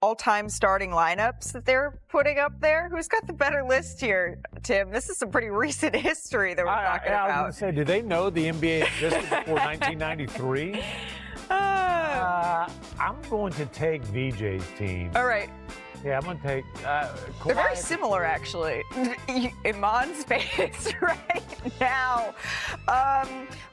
all-time starting lineups that they're putting up there. Who's got the better list here, Tim? This is some pretty recent history that we're talking about. I was going to say, do they know the NBA existed before 1993? I'm going to take VJ's team. All right. Yeah, I'm going to take Kawhi. They're very similar, actually. Iman's face right now.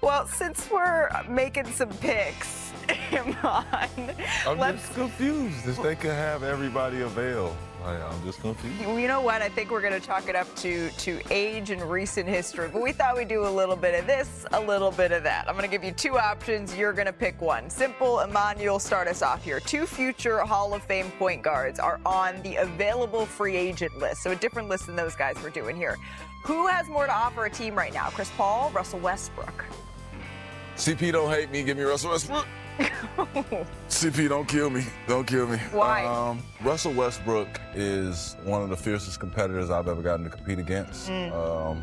Well, since we're making some picks, Iman. I'm just confused if they could have everybody avail. I'm just confused. You know what? I think we're going to chalk it up to age and recent history. But we thought we'd do a little bit of this, a little bit of that. I'm going to give you two options. You're going to pick one. Simple. Iman, you'll start us off here. Two future Hall of Fame point guards are on the available free agent list. So a different list than those guys we're doing here. Who has more to offer a team right now? Chris Paul, Russell Westbrook? CP, don't hate me. Give me Russell Westbrook. CP, don't kill me. Don't kill me. Why? Russell Westbrook is one of the fiercest competitors I've ever gotten to compete against. And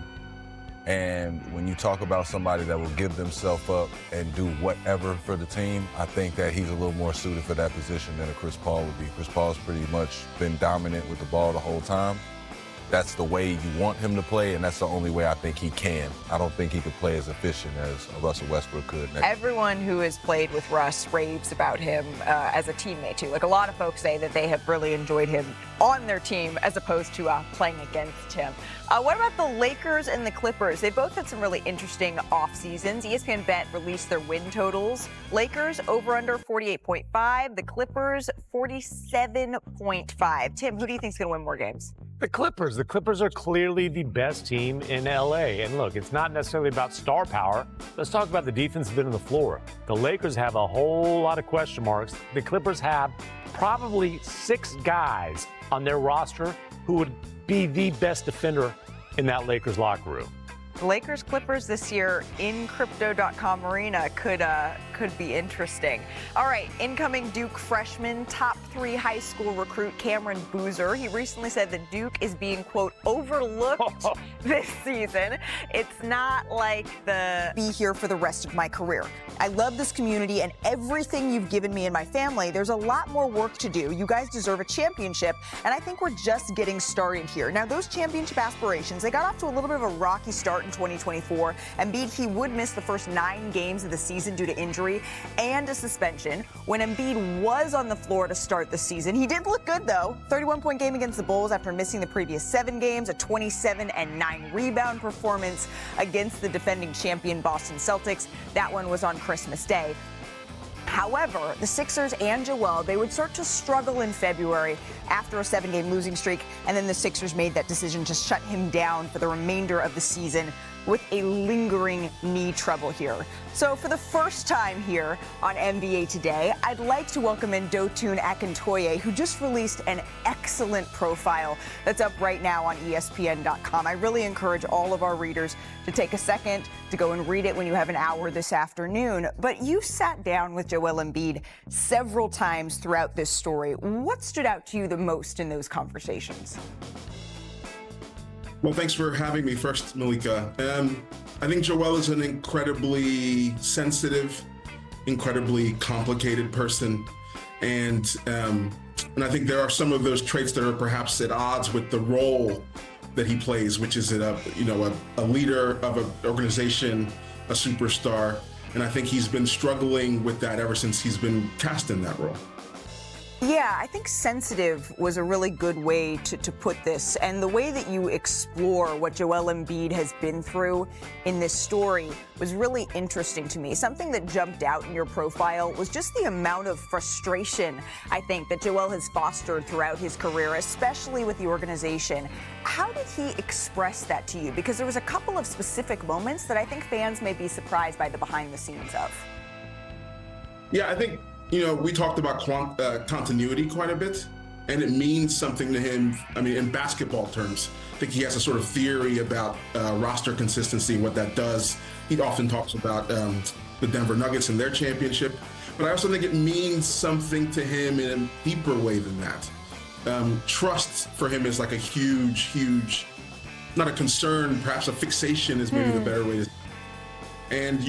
when you talk about somebody that will give themselves up and do whatever for the team, I think that he's a little more suited for that position than a Chris Paul would be. Chris Paul's pretty much been dominant with the ball the whole time. That's the way you want him to play, and that's the only way I think he can. I don't think he could play as efficient as Russell Westbrook could. Everyone who has played with Russ raves about him as a teammate, too. Like, a lot of folks say that they have really enjoyed him on their team as opposed to playing against him. What about the Lakers and the Clippers? They both had some really interesting off seasons. ESPN Bet released their win totals. Lakers over under 48.5. The Clippers 47.5. Tim, who do you think is going to win more games? The Clippers. The Clippers are clearly the best team in LA. And look, it's not necessarily about star power. Let's talk about the defensive end of the floor. The Lakers have a whole lot of question marks. The Clippers have probably 6 guys on their roster who would be the best defender in that Lakers locker room. Lakers Clippers this year in Crypto.com Arena could be interesting. All right, incoming Duke freshman, top 3 high school recruit Cameron Boozer. He recently said that Duke is being, quote, overlooked this season. It's not like the be here for the rest of my career. I love this community and everything you've given me and my family. There's a lot more work to do. You guys deserve a championship, and I think we're just getting started here. Now, those championship aspirations, they got off to a little bit of a rocky start in 2024. Embiid, he would miss the first 9 games of the season due to injury and a suspension. When Embiid was on the floor to start the season, he did look good, though. 31-point game against the Bulls after missing the previous 7 games, a 27 and 9 rebound performance against the defending champion Boston Celtics. That one was on Christmas Day. However, the Sixers and Joel, they would start to struggle in February after a 7-game losing streak, and then the Sixers made that decision to shut him down for the remainder of the season with a lingering knee trouble here. So for the first time here on NBA Today, I'd like to welcome in Dotun Akintoye, who just released an excellent profile that's up right now on ESPN.com. I really encourage all of our readers to take a second to go and read it when you have an hour this afternoon. But you sat down with Joel Embiid several times throughout this story. What stood out to you the most in those conversations? Well, thanks for having me first, Malika. I think Joel is an incredibly sensitive, incredibly complicated person. And I think there are some of those traits that are perhaps at odds with the role that he plays, which is a leader of an organization, a superstar. And I think he's been struggling with that ever since he's been cast in that role. Yeah, I think sensitive was a really good way to put this. And the way that you explore what Joel Embiid has been through in this story was really interesting to me. Something that jumped out in your profile was just the amount of frustration, I think, that Joel has fostered throughout his career, especially with the organization. How did he express that to you? Because there was a couple of specific moments that I think fans may be surprised by the behind the scenes of. Yeah, I think we talked about continuity quite a bit, and it means something to him. I mean, in basketball terms, I think he has a sort of theory about roster consistency and what that does. He often talks about the Denver Nuggets and their championship, but I also think it means something to him in a deeper way than that. Trust for him is like a huge, not a concern, perhaps a fixation is maybe the better way to. And,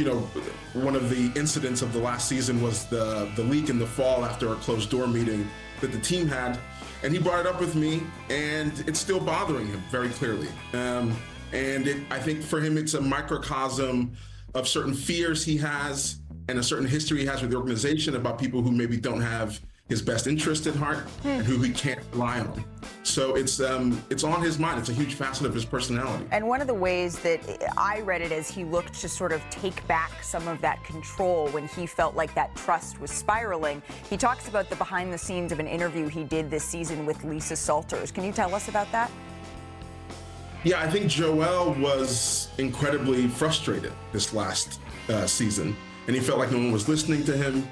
one of the incidents of the last season was the leak in the fall after a closed door meeting that the team had. And he brought it up with me, and it's still bothering him very clearly. I think for him, it's a microcosm of certain fears he has and a certain history he has with the organization about people who maybe don't have his best interest at heart and who he can't rely on. So it's on his mind. It's a huge facet of his personality. And one of the ways that I read it is he looked to sort of take back some of that control when he felt like that trust was spiraling. He talks about the behind the scenes of an interview he did this season with Lisa Salters. Can you tell us about that? Yeah, I think Joel was incredibly frustrated this last season, and he felt like no one was listening to him.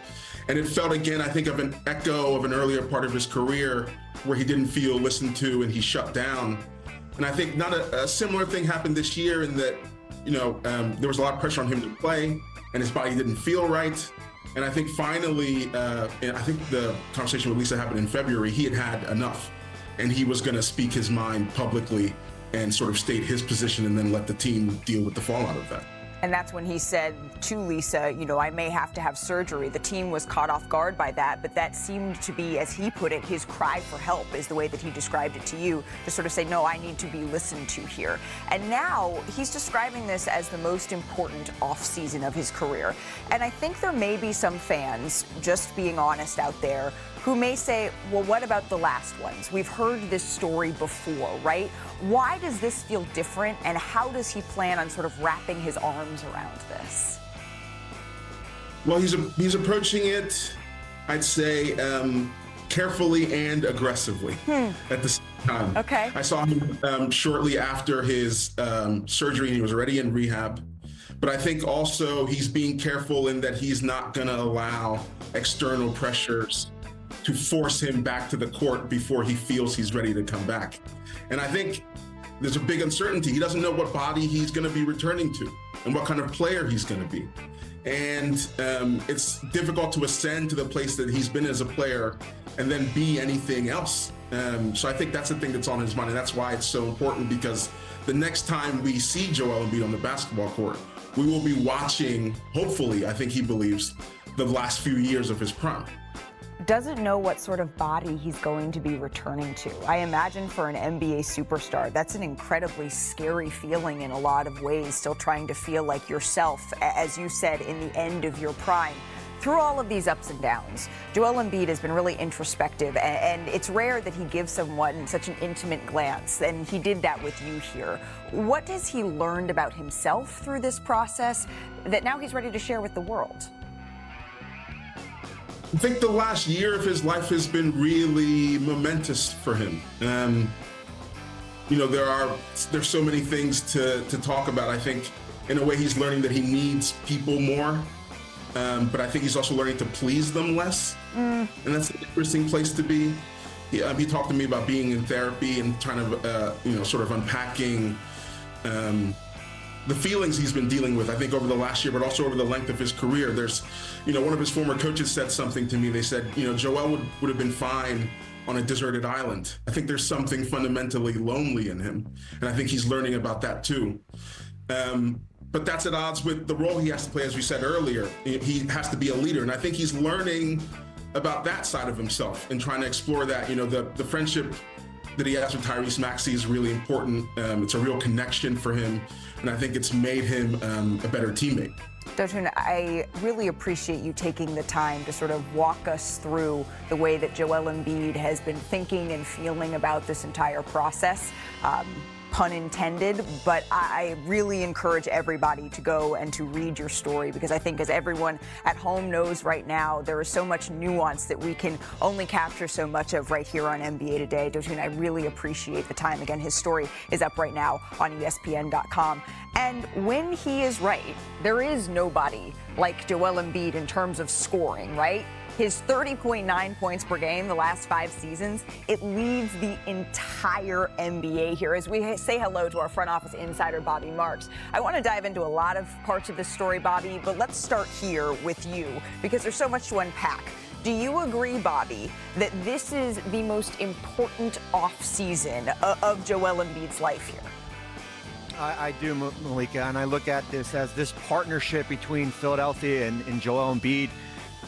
And it felt, again, I think, of an echo of an earlier part of his career where he didn't feel listened to and he shut down. And I think not a similar thing happened this year in that, there was a lot of pressure on him to play and his body didn't feel right. And I think finally, and I think the conversation with Lisa happened in February, he had had enough and he was going to speak his mind publicly and sort of state his position and then let the team deal with the fallout of that. And that's when he said to Lisa, I may have to have surgery. The team was caught off guard by that, but that seemed to be, as he put it, his cry for help is the way that he described it to you, to sort of say, no, I need to be listened to here. And now he's describing this as the most important offseason of his career. And I think there may be some fans, just being honest out there, who may say, well, what about the last ones? We've heard this story before, right? Why does this feel different, and how does he plan on sort of wrapping his arms around this? Well, he's approaching it, I'd say, carefully and aggressively at the same time. Okay. I saw him shortly after his surgery, and he was already in rehab. But I think also he's being careful in that he's not going to allow external pressures to force him back to the court before he feels he's ready to come back. And I think there's a big uncertainty. He doesn't know what body he's going to be returning to and what kind of player he's going to be. And it's difficult to ascend to the place that he's been as a player and then be anything else. So I think that's the thing that's on his mind, and that's why it's so important, because the next time we see Joel Embiid on the basketball court, we will be watching, hopefully, I think he believes, the last few years of his prime. Doesn't know what sort of body he's going to be returning to. I imagine for an NBA superstar, that's an incredibly scary feeling in a lot of ways, still trying to feel like yourself, as you said, in the end of your prime. Through all of these ups and downs, Joel Embiid has been really introspective, and it's rare that he gives someone such an intimate glance, and he did that with you here. What has he learned about himself through this process that now he's ready to share with the world? I think the last year of his life has been really momentous for him. There's so many things to talk about. I think in a way he's learning that he needs people more, but I think he's also learning to please them less. And that's an interesting place to be. He talked to me about being in therapy and trying to, sort of unpacking the feelings he's been dealing with, I think, over the last year, but also over the length of his career. There's, one of his former coaches said something to me. They said, Joel would have been fine on a deserted island. I think there's something fundamentally lonely in him, and I think he's learning about that too. But that's at odds with the role he has to play, as we said earlier. He has to be a leader, and I think he's learning about that side of himself and trying to explore that. The friendship that he has with Tyrese Maxey is really important. It's a real connection for him, and I think it's made him a better teammate. Dotun, I really appreciate you taking the time to sort of walk us through the way that Joel Embiid has been thinking and feeling about this entire process. Pun intended, but I really encourage everybody to go and to read your story, because I think, as everyone at home knows right now, there is so much nuance that we can only capture so much of right here on NBA Today. Dotun, I really appreciate the time. Again, his story is up right now on ESPN.com. And when he is right, there is nobody like Joel Embiid in terms of scoring, right? His 30.9 points per game the last 5 seasons, it leads the entire NBA here. As we say hello to our front office insider, Bobby Marks, I want to dive into a lot of parts of this story, Bobby, but let's start here with you, because there's so much to unpack. Do you agree, Bobby, that this is the most important offseason of Joel Embiid's life here? I do, Malika, and I look at this as this partnership between Philadelphia and Joel Embiid.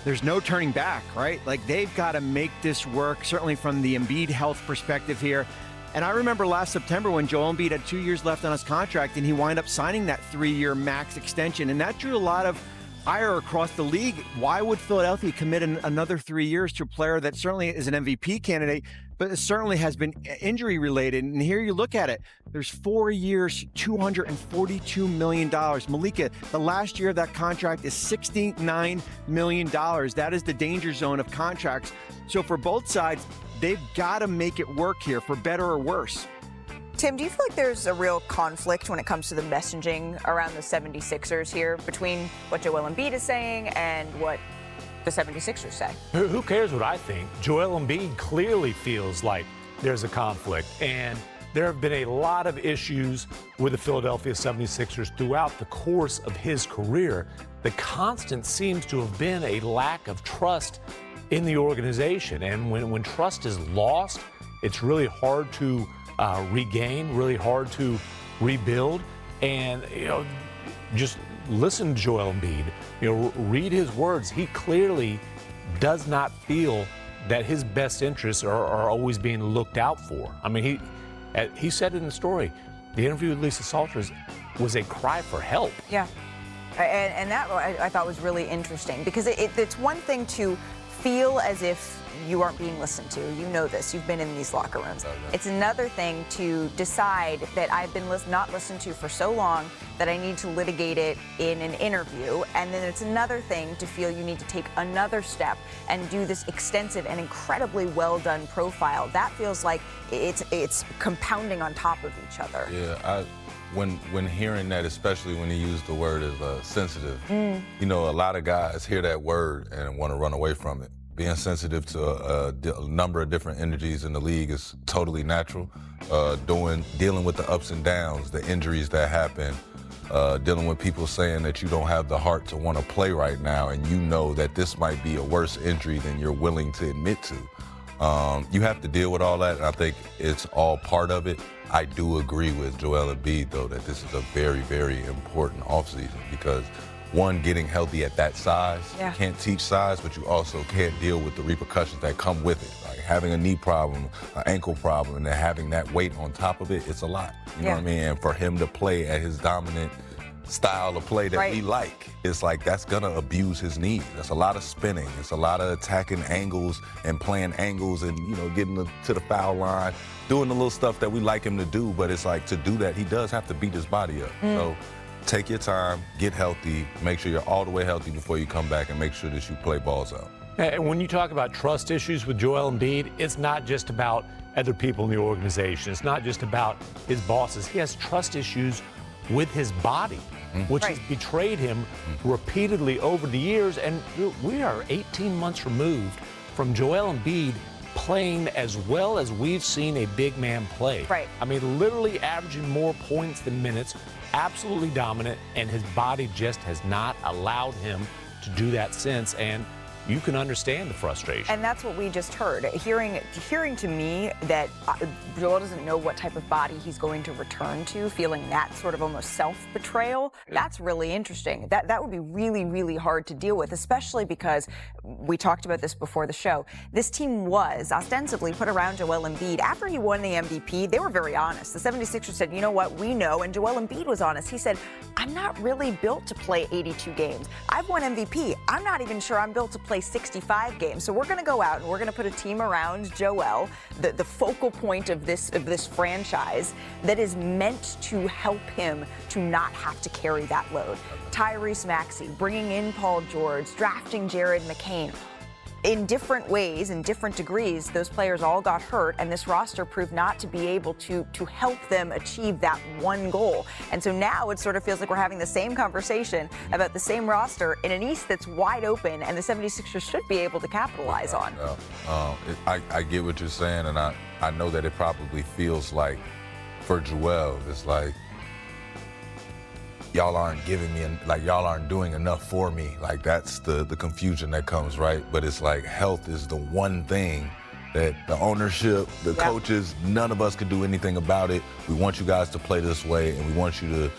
There's no turning back, right? Like, they've got to make this work, certainly from the Embiid health perspective here. And I remember last September when Joel Embiid had 2 years left on his contract and he wound up signing that 3-year max extension. And that drew a lot of ire across the league. Why would Philadelphia commit another 3 years to a player that certainly is an MVP candidate, but it certainly has been injury related? And here you look at it. There's 4 years, $242 million. Malika, the last year of that contract is $69 million. That is the danger zone of contracts. So for both sides, they've got to make it work here, for better or worse. Tim, do you feel like there's a real conflict when it comes to the messaging around the 76ers here between what Joel Embiid is saying and what the 76ers say? Who cares what I think? Joel Embiid clearly feels like there's a conflict, and there have been a lot of issues with the Philadelphia 76ers throughout the course of his career. The constant seems to have been a lack of trust in the organization, and when trust is lost, it's really hard to regain, really hard to rebuild. And just listen to Joel Embiid, read his words. He clearly does not feel that his best interests are always being looked out for. I mean, he said it in the story. The interview with Lisa Salters was a cry for help. Yeah, and that I thought was really interesting, because it's one thing to feel as if you aren't being listened to. You know this. You've been in these locker rooms. It's another thing to decide that I've been not listened to for so long that I need to litigate it in an interview. And then it's another thing to feel you need to take another step and do this extensive and incredibly well done profile. That feels like it's compounding on top of each other. Yeah, when hearing that, especially when he used the word as sensitive, a lot of guys hear that word and want to run away from it. Being sensitive to a number of different energies in the league is totally natural. Dealing with the ups and downs, the injuries that happen, dealing with people saying that you don't have the heart to want to play right now, and you know that this might be a worse injury than you're willing to admit to. You have to deal with all that, and I think it's all part of it. I do agree with Joel Embiid, though, that this is a very, very important offseason, because one, getting healthy at that size, you can't teach size, but you also can't deal with the repercussions that come with it. Like having a knee problem, an ankle problem, and then having that weight on top of it, it's a lot. You know what I mean? And for him to play at his dominant style of play that we like, it's like that's gonna abuse his knees. That's a lot of spinning. It's a lot of attacking angles and playing angles and, getting to the foul line, doing the little stuff that we like him to do. But it's like, to do that, he does have to beat his body up. So take your time, get healthy, make sure you're all the way healthy before you come back, and make sure that you play balls out. And when you talk about trust issues with Joel Embiid, it's not just about other people in the organization. It's not just about his bosses. He has trust issues with his body, which has betrayed him repeatedly over the years. And we are 18 months removed from Joel Embiid playing as well as we've seen a big man play. I mean, literally averaging more points than minutes, absolutely dominant, and his body just has not allowed him to do that since. And you can understand the frustration. And that's what we just heard. Hearing to me that Joel doesn't know what type of body he's going to return to, feeling that sort of almost self-betrayal, that's really interesting. That would be really, really hard to deal with, especially because we talked about this before the show. This team was ostensibly put around Joel Embiid. After he won the MVP, they were very honest. The 76ers said, you know what, we know, and Joel Embiid was honest. He said, I'm not really built to play 82 games. I've won MVP. I'm not even sure I'm built to play 65 games. So we're going to go out and we're going to put a team around Joel, the focal point of this franchise that is meant to help him to not have to carry that load. Tyrese Maxey, bringing in Paul George, drafting Jared McCain. In different ways, in different degrees, those players all got hurt, and this roster proved not to be able to help them achieve that one goal. And so now it sort of feels like we're having the same conversation about the same roster in an East that's wide open, and the 76ers should be able to capitalize on. I get what you're saying, and I know that it probably feels like, for Joel, it's like, y'all aren't giving me, y'all aren't doing enough for me. Like, that's the confusion that comes, right? But it's like, health is the one thing that the ownership, the coaches, none of us could do anything about it. We want you guys to play this way, and we want you to,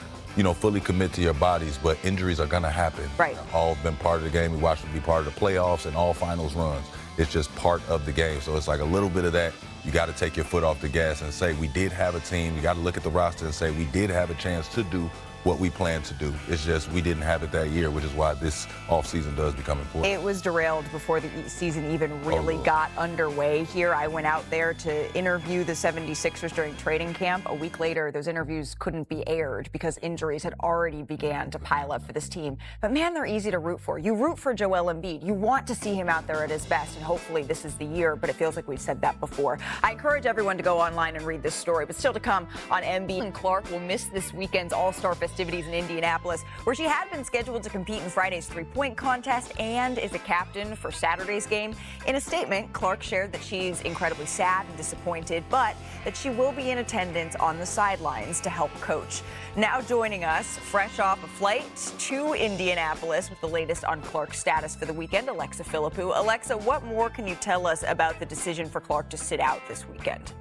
fully commit to your bodies, but injuries are going to happen. Right. All been part of the game. We watched them be part of the playoffs and all finals runs. It's just part of the game. So it's like a little bit of that. You got to take your foot off the gas and say, we did have a team. You got to look at the roster and say, we did have a chance to do what we planned to do. It's just we didn't have it that year, which is why this offseason does become important. It was derailed before the season even really got underway here. I went out there to interview the 76ers during training camp. A week later, those interviews couldn't be aired because injuries had already began to pile up for this team. But man, they're easy to root for. You root for Joel Embiid. You want to see him out there at his best, and hopefully this is the year, but it feels like we've said that before. I encourage everyone to go online and read this story, but still to come on Embiid. And Clark will miss this weekend's All-Star festivities in Indianapolis, where she had been scheduled to compete in Friday's three-point contest and is a captain for Saturday's game. In a statement, Clark shared that she's incredibly sad and disappointed, but that she will be in attendance on the sidelines to help coach. Now joining us, fresh off a flight to Indianapolis with the latest on Clark's status for the weekend, Alexa Philippou. Alexa, what more can you tell us about the decision for Clark to sit out this weekend?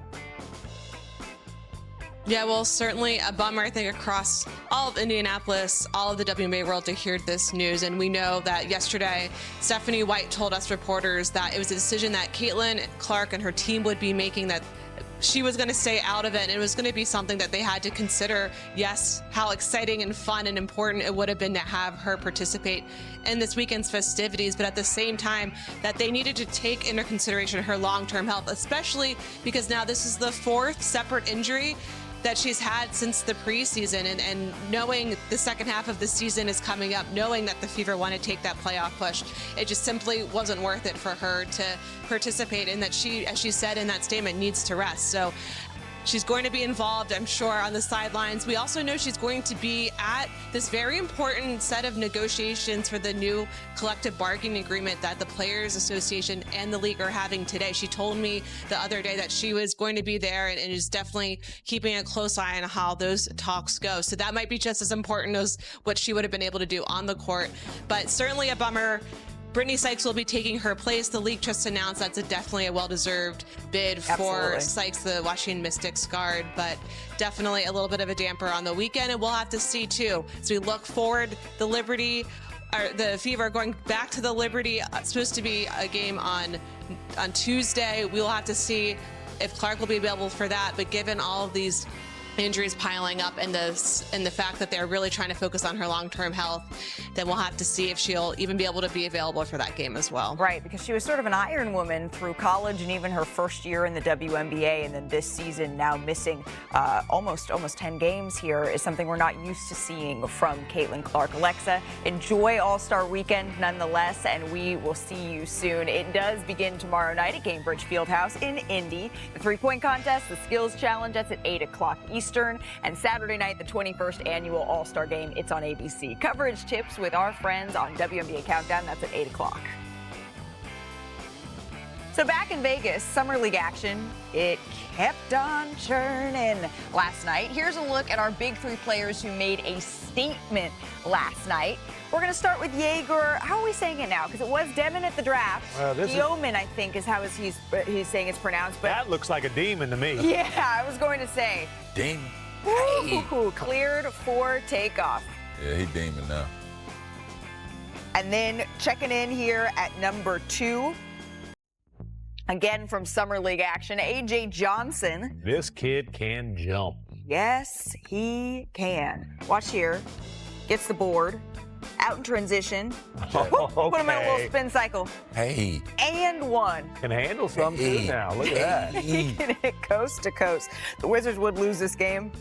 Yeah, well, certainly a bummer, I think, across all of Indianapolis, all of the WNBA world to hear this news. And we know that yesterday, Stephanie White told us reporters that it was a decision that Caitlin Clark and her team would be making, that she was going to stay out of it, and it was going to be something that they had to consider. Yes, how exciting and fun and important it would have been to have her participate in this weekend's festivities, but at the same time that they needed to take into consideration her long-term health, especially because now this is the fourth separate injury that she's had since the preseason, and knowing the second half of the season is coming up, knowing that the Fever want to take that playoff push, it just simply wasn't worth it for her to participate, and that she, as she said in that statement, needs to rest. So she's going to be involved, I'm sure, on the sidelines. We also know she's going to be at this very important set of negotiations for the new collective bargaining agreement that the Players Association and the league are having today. She told me the other day that she was going to be there and is definitely keeping a close eye on how those talks go. So that might be just as important as what she would have been able to do on the court. But certainly a bummer. Brittany Sykes will be taking her place. The league just announced that's definitely a well-deserved bid for Sykes, the Washington Mystics guard, but definitely a little bit of a damper on the weekend, and we'll have to see too. So we look forward, the Fever are going back to the Liberty. It's supposed to be a game on Tuesday. We will have to see if Clark will be available for that, but given all of these injuries piling up and the fact that they're really trying to focus on her long-term health, then we'll have to see if she'll even be able to be available for that game as well. Right, because she was sort of an iron woman through college and even her first year in the WNBA, and then this season now missing almost 10 games here is something we're not used to seeing from Caitlin Clark. Alexa, enjoy All-Star Weekend nonetheless, and we will see you soon. It does begin tomorrow night at Gainbridge Fieldhouse in Indy. The three-point contest, the skills challenge, that's at 8 o'clock Eastern, and Saturday night, the 21st annual All-Star Game, it's on ABC. Coverage tips with our friends on WNBA Countdown, that's at 8 o'clock. So back in Vegas, Summer League action, it kept on churning last night. Here's a look at our big three players who made a statement last night. We're going to start with Jaeger. How are we saying it now? Because it was Demon at the draft. Yeoman, I think, is how he's saying it's pronounced. But that looks like a demon to me. Yeah, I was going to say. Demon. Ooh, cleared for takeoff. Yeah, he demon now. And then checking in here at number 2. Again from Summer League action, A.J. Johnson. This kid can jump. Yes, he can. Watch here. Gets the board. Out in transition. Okay. Put him in a little spin cycle. Hey. And one. Can handle some too now. Look at that. He can hit coast to coast. The Wizards would lose this game,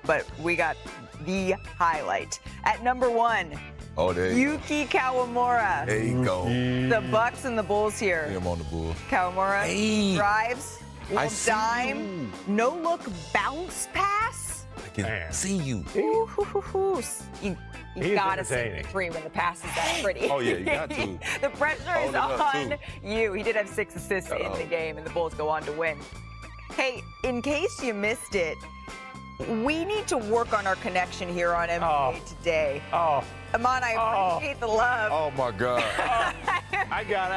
but we got the highlight. At number 1. Oh, there you Yuki Kawamura. There you go. The Bucks and the Bulls here. Him on the Bulls. Kawamura drives, little dime, no-look bounce pass. I can see you. You gotta see the three when the pass is that pretty. Oh, yeah, you got to. The pressure is on you. He did have 6 assists in the game, and the Bulls go on to win. Hey, in case you missed it, we need to work on our connection here on NBA Today. Amon, I appreciate the love. Oh, my God. I got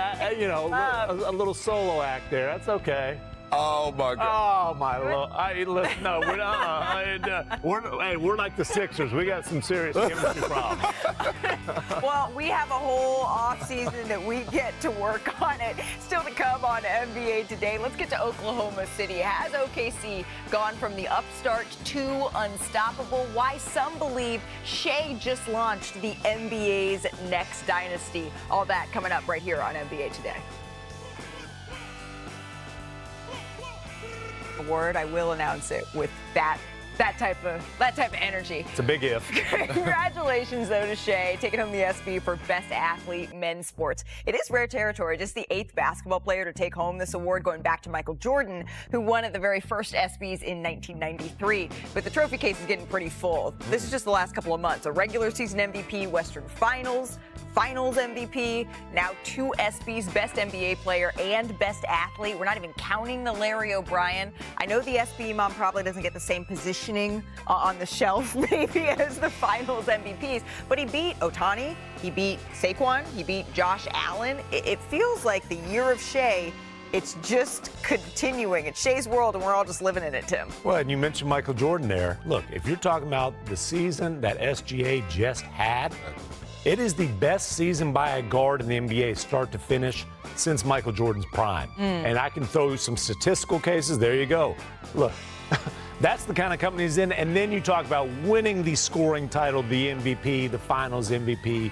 a little solo act there. That's okay. Oh my God. Oh my Lord! No, we're not. We're like the Sixers. We got some serious chemistry problems. Well, we have a whole off season that we get to work on it. Still to come on NBA Today. Let's get to Oklahoma City. Has OKC gone from the upstart to unstoppable? Why some believe Shea just launched the NBA's next dynasty. All that coming up right here on NBA Today. Word, I will announce it with that type of energy. It's a big if. Congratulations, though, to Shea, taking home the ESPY for Best Athlete Men's Sports. It is rare territory, just the 8th basketball player to take home this award, going back to Michael Jordan, who won at the very first ESPYs in 1993. But the trophy case is getting pretty full. This is just the last couple of months. A regular season MVP, Western Finals MVP, now 2 ESPYs, Best NBA Player and Best Athlete. We're not even counting the Larry O'Brien. I know the ESPY mom probably doesn't get the same positioning on the shelf maybe as the Finals MVPs, but he beat Ohtani, he beat Saquon, he beat Josh Allen. It feels like the year of Shea, it's just continuing. It's Shea's world, and we're all just living in it, Tim. Well, and you mentioned Michael Jordan there. Look, if you're talking about the season that SGA just had, it is the best season by a guard in the NBA start to finish since Michael Jordan's prime. And I can throw you some statistical cases. There you go. Look, that's the kind of company he's in. And then you talk about winning the scoring title, the MVP, the Finals MVP,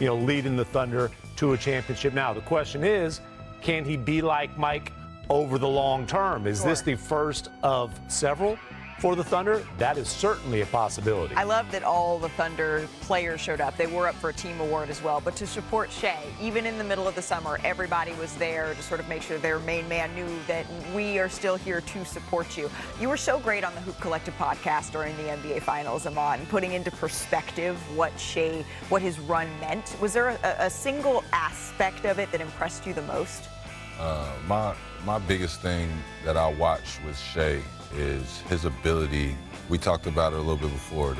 leading the Thunder to a championship. Now, the question is, can he be like Mike over the long term? Is this the first of several for the Thunder? That is certainly a possibility. I love that all the Thunder players showed up. They were up for a team award as well. But to support Shea, even in the middle of the summer, everybody was there to sort of make sure their main man knew that we are still here to support you. You were so great on the Hoop Collective podcast during the NBA Finals, Amon, putting into perspective what his run meant. Was there a single aspect of it that impressed you the most? My biggest thing that I watched with Shea is his ability. We talked about it a little bit before.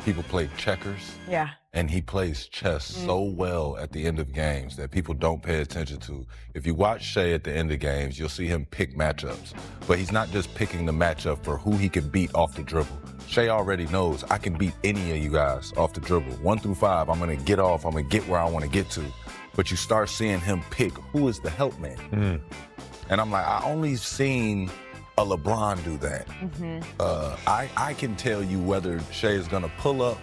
People play checkers. Yeah. And he plays chess so well at the end of games that people don't pay attention to. If you watch Shea at the end of games, you'll see him pick matchups. But he's not just picking the matchup for who he can beat off the dribble. Shea already knows I can beat any of you guys off the dribble. 1 through 5, I'm gonna get off, I'm gonna get where I wanna get to. But you start seeing him pick who is the help man. And I'm like, I only seen a LeBron do that. I can tell you whether Shea is gonna pull up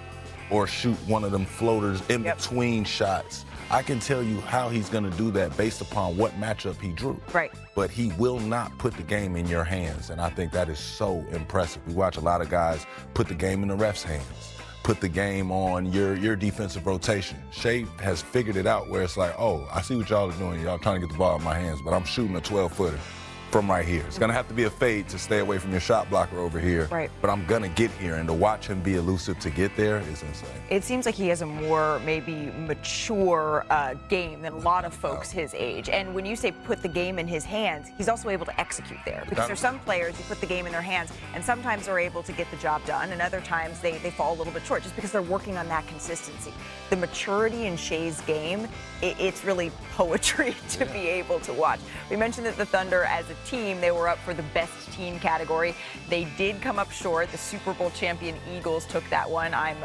or shoot one of them floaters in between shots. I can tell you how he's gonna do that based upon what matchup he drew. Right. But he will not put the game in your hands, and I think that is so impressive. We watch a lot of guys put the game in the ref's hands, put the game on your defensive rotation. Shea has figured it out where it's like, oh, I see what y'all are doing. Y'all trying to get the ball in my hands, but I'm shooting a 12-footer. From right here. It's gonna have to be a fade to stay away from your shot blocker over here. Right. But I'm gonna get here, and to watch him be elusive to get there is insane. It seems like he has a more maybe mature game than a lot of folks his age. And when you say put the game in his hands, he's also able to execute there. Because there's some players you put the game in their hands, and sometimes they're able to get the job done, and other times they fall a little bit short just because they're working on that consistency. The maturity in Shea's game, it's really poetry to be able to watch. We mentioned that the Thunder as a team, they were up for the best team category. They did come up short. The Super Bowl champion Eagles took that one. I'm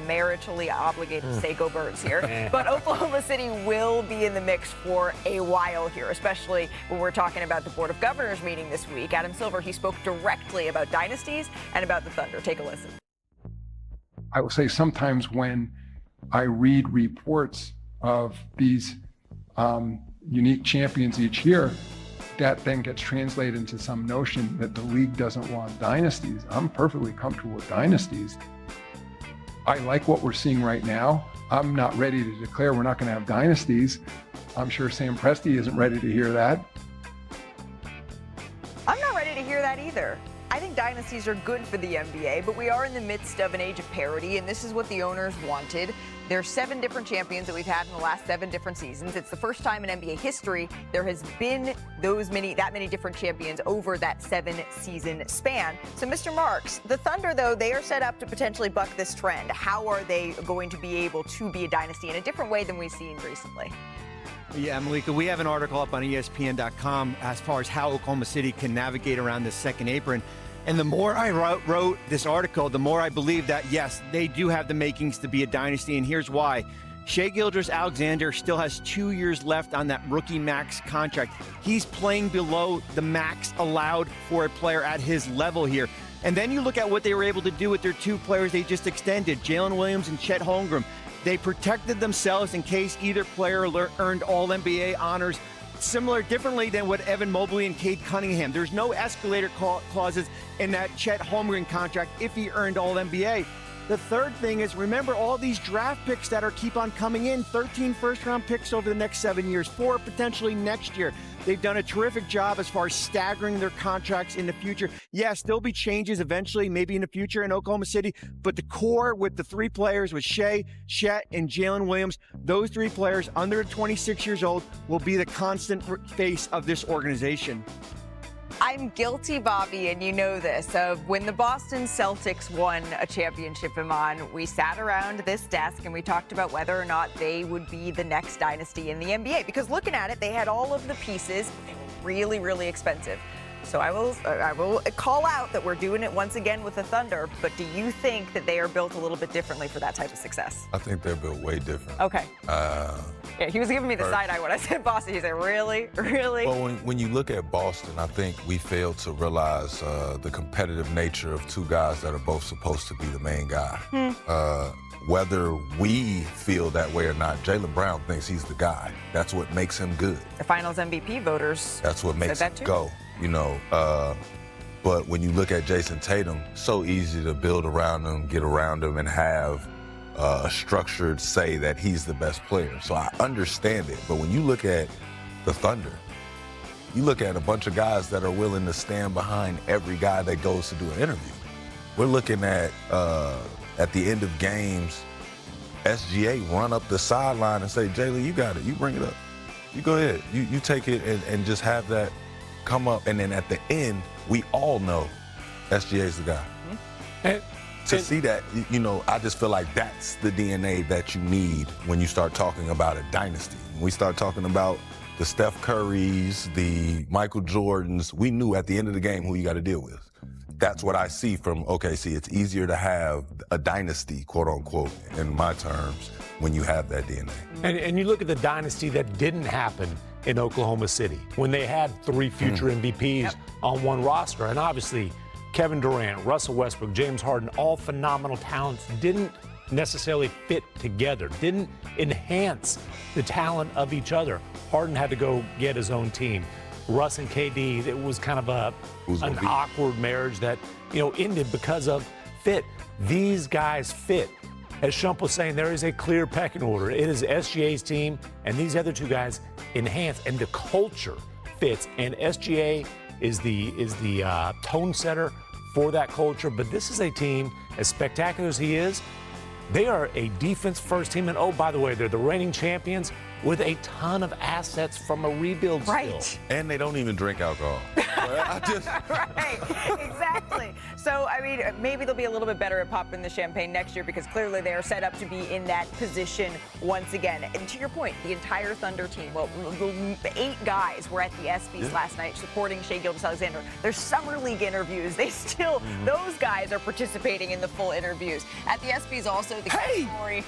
maritally obligated to say go Birds here. But Oklahoma City will be in the mix for a while here, especially when we're talking about the Board of Governors meeting this week. Adam Silver, he spoke directly about dynasties and about the Thunder. Take a listen. I will say sometimes when I read reports of these unique champions each year, that then gets translated into some notion that the league doesn't want dynasties. I'm perfectly comfortable with dynasties. I like what we're seeing right now. I'm not ready to declare we're not going to have dynasties. I'm sure Sam Presti isn't ready to hear that. I'm not ready to hear that either. I think dynasties are good for the NBA, but we are in the midst of an age of parity, and this is what the owners wanted. There's 7 different champions that we've had in the last 7 different seasons. It's the first time in NBA history there has been that many different champions over that 7-season span. So, Mr. Marks, the Thunder, though, they are set up to potentially buck this trend. How are they going to be able to be a dynasty in a different way than we've seen recently? Yeah, Malika, we have an article up on ESPN.com as far as how Oklahoma City can navigate around this second apron. And the more I wrote this article, the more I believe that, yes, they do have the makings to be a dynasty, and here's why. Shai Gilgeous-Alexander still has 2 years left on that rookie max contract. He's playing below the max allowed for a player at his level here. And then you look at what they were able to do with their 2 players they just extended, Jalen Williams and Chet Holmgren. They protected themselves in case either player earned All-NBA honors, differently than what Evan Mobley and Cade Cunningham. There's no escalator clauses in that Chet Holmgren contract if he earned All-NBA. The third thing is, remember all these draft picks that keep on coming in, 13 first-round picks over the next 7 years, 4 potentially next year. They've done a terrific job as far as staggering their contracts in the future. Yes, there'll be changes eventually, maybe in the future in Oklahoma City, but the core with the 3 players with Shai, Chet, and Jalen Williams, those 3 players under 26 years old will be the constant face of this organization. I'm guilty, Bobby, and you know this, of when the Boston Celtics won a championship, Iman, we sat around this desk and we talked about whether or not they would be the next dynasty in the NBA. Because looking at it, they had all of the pieces, but they were really, really expensive. So I will call out that we're doing it once again with the Thunder, but do you think that they are built a little bit differently for that type of success? I think they're built way different. Okay. Yeah, he was giving me the side eye when I said Boston. He said, really? Really? Well, when you look at Boston, I think we fail to realize the competitive nature of 2 guys that are both supposed to be the main guy. Whether we feel that way or not, Jaylen Brown thinks he's the guy. That's what makes him good. The Finals MVP voters. That's what makes him go. You know, but when you look at Jason Tatum, so easy to build around him, get around him, and have a structured say that he's the best player. So I understand it. But when you look at the Thunder, you look at a bunch of guys that are willing to stand behind every guy that goes to do an interview. We're looking at the end of games, SGA run up the sideline and say, Jaylen, you got it. You bring it up. You go ahead. You take it and just have that come up, and then at the end, we all know SGA's the guy. And see that, you know, I just feel like that's the DNA that you need when you start talking about a dynasty. When we start talking about the Steph Currys, the Michael Jordans, we knew at the end of the game who you got to deal with. That's what I see from OKC. It's easier to have a dynasty, quote unquote, in my terms, when you have that DNA. And you look at the dynasty that didn't happen in Oklahoma City when they had 3 future MVPs on one roster. And obviously, Kevin Durant, Russell Westbrook, James Harden, all phenomenal talents, didn't necessarily fit together, didn't enhance the talent of each other. Harden had to go get his own team. Russ and KD, it was kind of an awkward marriage that, you know, ended because of fit. These guys fit. As Shump was saying, there is a clear pecking order. It is SGA's team, and these other 2 guys enhance, and the culture fits. And SGA is the tone setter for that culture. But this is a team, as spectacular as he is, they are a defense-first team. And, oh, by the way, they're the reigning champions with a ton of assets from a rebuild still. And they don't even drink alcohol. Right, exactly. So, I mean, maybe they'll be a little bit better at popping the champagne next year because clearly they are set up to be in that position once again. And to your point, the entire Thunder team, well, the 8 guys were at the ESPYs last night supporting Shai Gilgeous-Alexander. There's summer league interviews. They still, those guys are participating in the full interviews. At the ESPYs also, the category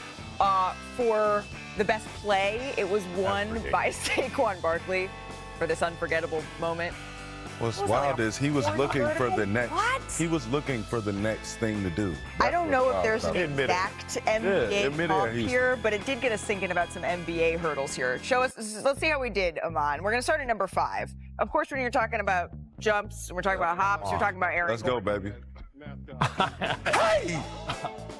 for the best play, it was won by Saquon Barkley for this unforgettable moment. What's wild is he was looking for the next. He was looking for the next thing to do. I don't know if there's an exact NBA comp here, but it did get us thinking about some NBA hurdles here. Show us. Let's see how we did, Iman. We're going to start at number 5. Of course, when you're talking about jumps, we're talking about hops, you're talking about Aaron. Let's go, baby.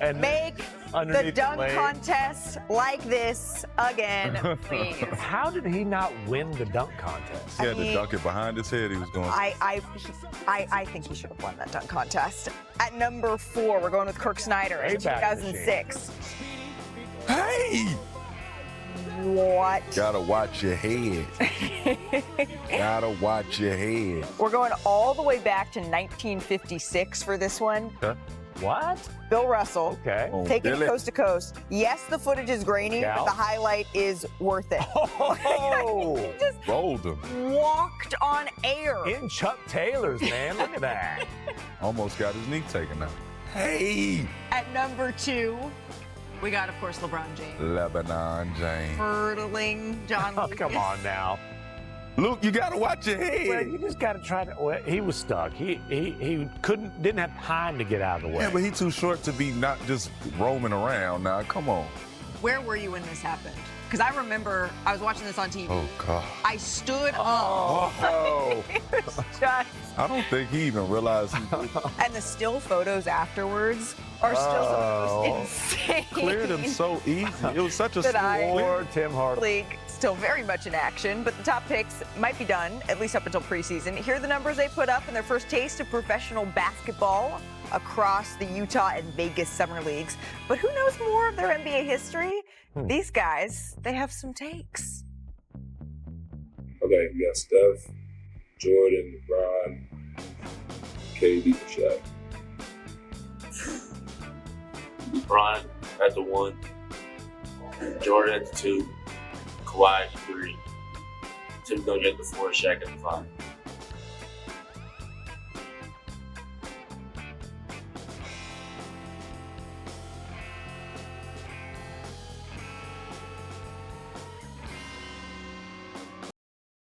And make the dunk contest like this again, please. How did he not win the dunk contest? He had to dunk it behind his head. He was going. I think he should have won that dunk contest. At number 4, we're going with Kirk Snyder in 2006. Hey! What? Gotta watch your head. Gotta watch your head. We're going all the way back to 1956 for this one. Okay. What? Bill Russell. Okay. Oh, Taking Billy. it coast to coast. Yes, the footage is grainy, Yeah. but the highlight is worth it. Oh, He just Rolled him. walked on air. in Chuck Taylor's, man. Look at that. Almost got his knee taken out. Hey, At number 2, we got, of course, LeBron James. Lebanon James. Hurdling John Oh, Lucas. come on now. Luke, you gotta watch your Well, head. you just got to try to. Well, he was stuck. He didn't have time to get out of the way. Yeah, but he's too short to be not just roaming around now. Come on. Where were you when this happened? Because I remember I was watching this on TV. Oh, God. I stood up. Oh, Just, I don't think he even realized he did. and the still photos afterwards are still the most insane. Cleared him so easy. It was such a That smooth I- clear. Poor Tim Hardaway. League still very much in action, but the top picks might be done, at least up until preseason. Here are the numbers they put up in their first taste of professional basketball across the Utah and Vegas summer leagues. But who knows more of their NBA history? These guys, they have some takes. Okay, we got Steph, Jordan, LeBron, KD, and Shaq. LeBron at the 1, Jordan at the 2, Kawhi at the 3, Tim Duncan at the 4, Shaq at the 5.